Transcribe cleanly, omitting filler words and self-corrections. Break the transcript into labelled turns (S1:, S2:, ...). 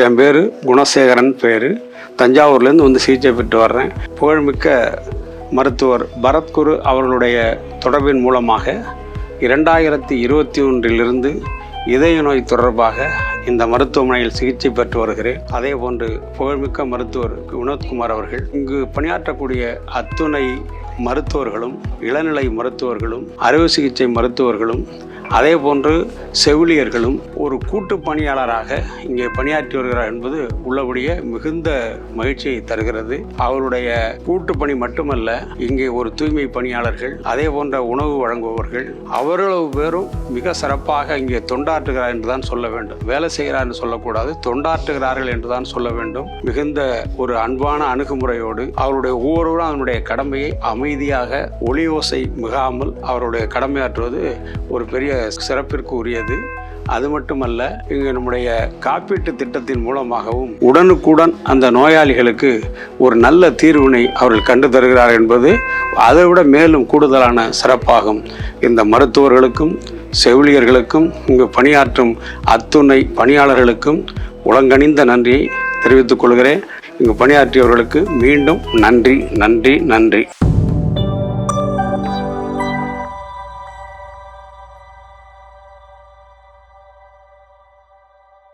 S1: என் பேர் குணசேகரன் பேர். தஞ்சாவூர்லேருந்து வந்து சிகிச்சை பெற்று வர்றேன். புகழ்மிக்க மருத்துவர் பரத்குரு அவர்களுடைய தொடர்பின் மூலமாக 2021 இதய நோய் தொடர்பாக இந்த மருத்துவமனையில் சிகிச்சை பெற்று வருகிறேன். அதே போன்று புகழ்மிக்க மருத்துவர் வினோத்குமார் அவர்கள் இங்கு பணியாற்றக்கூடிய அத்துணை மருத்துவர்களும், இளநிலை மருத்துவர்களும், அறுவை சிகிச்சை மருத்துவர்களும், அதே போன்று செவிலியர்களும் ஒரு கூட்டு பணியாளராக இங்கே பணியாற்றி வருகிறார் என்பது உள்ளபடியே மிகுந்த மகிழ்ச்சியை தருகிறது. அவருடைய கூட்டு பணி மட்டுமல்ல, இங்கே ஒரு தூய்மை பணியாளர்கள், அதே போன்ற உணவு வழங்குபவர்கள், அவ்வளவு பேரும் மிக சிறப்பாக இங்கே தொண்டாற்றுகிறார் என்றுதான் சொல்ல வேண்டும். வேலை செய்கிறார் என்று சொல்லக்கூடாது, தொண்டாற்றுகிறார்கள் என்றுதான் சொல்ல வேண்டும். மிகுந்த ஒரு அன்பான அணுகுமுறையோடு அவருடைய ஒவ்வொருவரும் அதனுடைய கடமையை அமைதியாக ஒளி ஓசை மிகாமல் அவருடைய கடமையாற்றுவது ஒரு பெரிய சிறப்பிற்கு உரியது. அது மட்டுமல்ல, இங்கு நம்முடைய காப்பீட்டு திட்டத்தின் மூலமாகவும் உடனுக்குடன் அந்த நோயாளிகளுக்கு ஒரு நல்ல தீர்வினை அவர்கள் கண்டு தருகிறார் என்பது அதைவிட மேலும் கூடுதலான சிறப்பாகும். இந்த மருத்துவர்களுக்கும், செவிலியர்களுக்கும், இங்கு பணியாற்றும் அத்துணை பணியாளர்களுக்கும் உலங்கணிந்த நன்றியை தெரிவித்துக் கொள்கிறேன். இங்கு பணியாற்றியவர்களுக்கு மீண்டும் நன்றி நன்றி நன்றி.